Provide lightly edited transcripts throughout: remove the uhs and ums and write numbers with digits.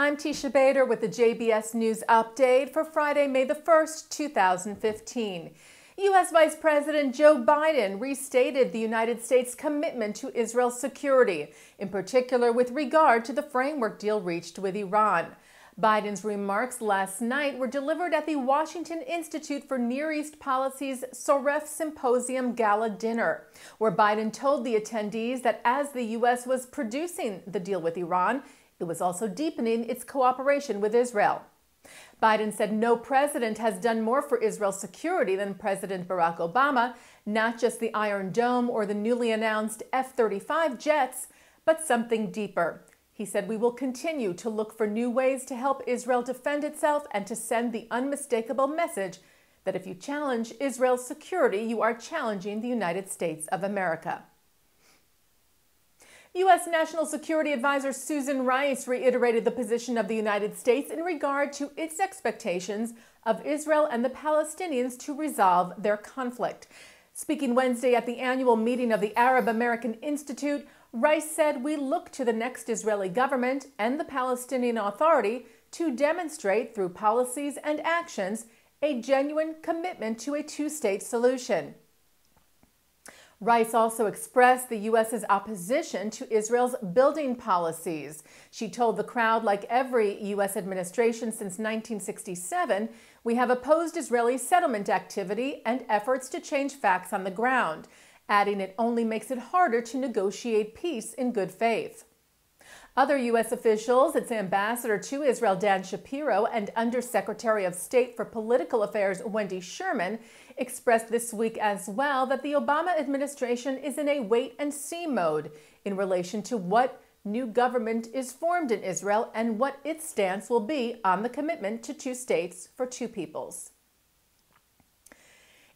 I'm Teisha Bader with the JBS News Update for Friday, May the 1st, 2015. U.S. Vice President Joe Biden restated the United States' commitment to Israel's security, in particular with regard to the framework deal reached with Iran. Biden's remarks last night were delivered at the Washington Institute for Near East Policy's Soref Symposium Gala Dinner, where Biden told the attendees that as the U.S. was producing the deal with Iran, it was also deepening its cooperation with Israel. Biden said no president has done more for Israel's security than President Barack Obama, not just the Iron Dome or the newly announced F-35 jets, but something deeper. He said, "We will continue to look for new ways to help Israel defend itself and to send the unmistakable message that if you challenge Israel's security, you are challenging the United States of America." U.S. National Security Advisor Susan Rice reiterated the position of the United States in regard to its expectations of Israel and the Palestinians to resolve their conflict. Speaking Wednesday at the annual meeting of the Arab American Institute, Rice said, "We look to the next Israeli government and the Palestinian Authority to demonstrate through policies and actions a genuine commitment to a two-state solution." Rice also expressed the U.S.'s opposition to Israel's building policies. She told the crowd, like every U.S. administration since 1967, "We have opposed Israeli settlement activity and efforts to change facts on the ground," adding it only makes it harder to negotiate peace in good faith. Other U.S. officials, its ambassador to Israel, Dan Shapiro, and Undersecretary of State for Political Affairs, Wendy Sherman, expressed this week as well that the Obama administration is in a wait-and-see mode in relation to what new government is formed in Israel and what its stance will be on the commitment to two states for two peoples.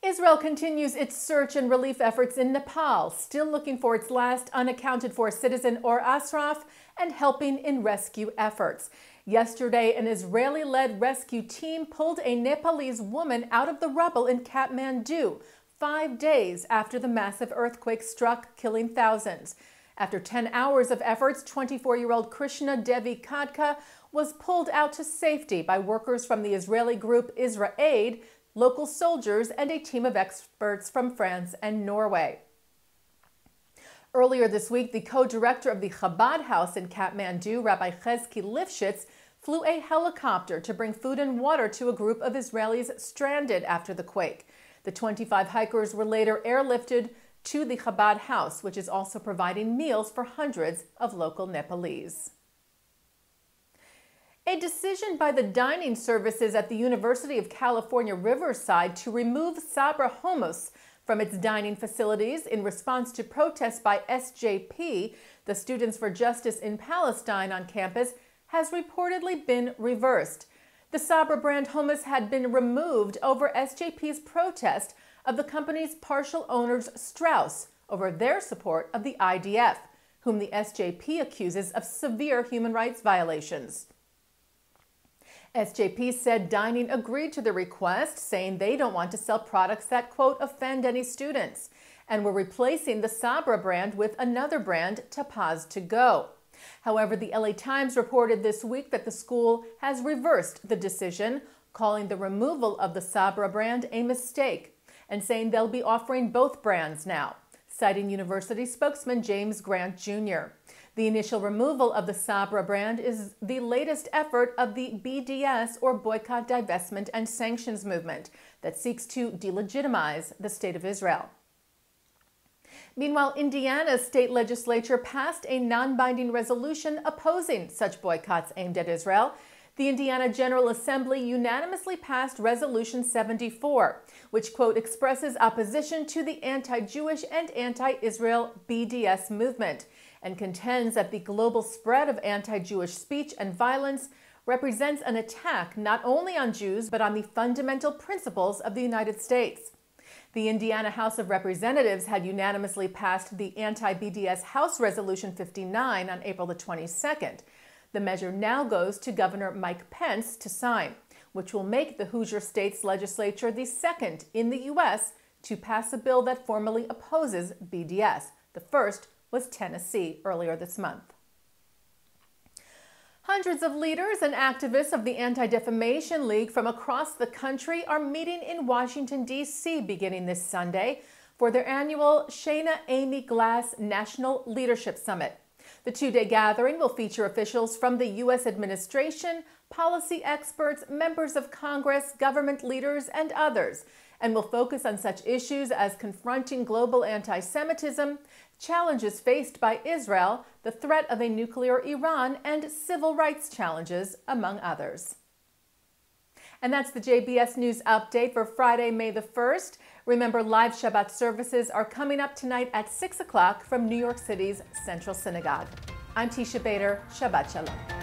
Israel continues its search and relief efforts in Nepal, still looking for its last unaccounted-for citizen Or Asraf and helping in rescue efforts. Yesterday, an Israeli-led rescue team pulled a Nepalese woman out of the rubble in Kathmandu, 5 days after the massive earthquake struck, killing thousands. After 10 hours of efforts, 24-year-old Krishna Devi Kadka was pulled out to safety by workers from the Israeli group Isra Aid, local soldiers, and a team of experts from France and Norway. Earlier this week, the co-director of the Chabad House in Kathmandu, Rabbi Chesky Lifshitz, flew a helicopter to bring food and water to a group of Israelis stranded after the quake. The 25 hikers were later airlifted to the Chabad House, which is also providing meals for hundreds of local Nepalese. A decision by the dining services at the University of California, Riverside to remove Sabra hummus from its dining facilities in response to protests by SJP, the Students for Justice in Palestine on campus, has reportedly been reversed. The Sabra brand hummus had been removed over SJP's protest of the company's partial owners Strauss over their support of the IDF, whom the SJP accuses of severe human rights violations. SJP said dining agreed to the request, saying they don't want to sell products that, quote, offend any students, and were replacing the Sabra brand with another brand, Tapaz To Go. However, the LA Times reported this week that the school has reversed the decision, calling the removal of the Sabra brand a mistake, and saying they'll be offering both brands now, citing university spokesman James Grant Jr. The initial removal of the Sabra brand is the latest effort of the BDS, or Boycott, Divestment, and Sanctions movement, that seeks to delegitimize the State of Israel. Meanwhile, Indiana's state legislature passed a non-binding resolution opposing such boycotts aimed at Israel. The Indiana General Assembly unanimously passed Resolution 74, which, quote, expresses opposition to the anti-Jewish and anti-Israel BDS movement, and contends that the global spread of anti-Jewish speech and violence represents an attack not only on Jews, but on the fundamental principles of the United States. The Indiana House of Representatives had unanimously passed the anti-BDS House Resolution 59 on April the 22nd. The measure now goes to Governor Mike Pence to sign, which will make the Hoosier State's legislature the second in the U.S. to pass a bill that formally opposes BDS. The first was Tennessee earlier this month. Hundreds of leaders and activists of the Anti-Defamation League from across the country are meeting in Washington, D.C. beginning this Sunday for their annual Shana Amy Glass National Leadership Summit. The two-day gathering will feature officials from the U.S. administration, policy experts, members of Congress, government leaders, and others, and will focus on such issues as confronting global anti-Semitism, challenges faced by Israel, the threat of a nuclear Iran, and civil rights challenges, among others. And that's the JBS News Update for Friday, May the 1st. Remember, live Shabbat services are coming up tonight at 6 o'clock from New York City's Central Synagogue. I'm Teisha Bader. Shabbat Shalom.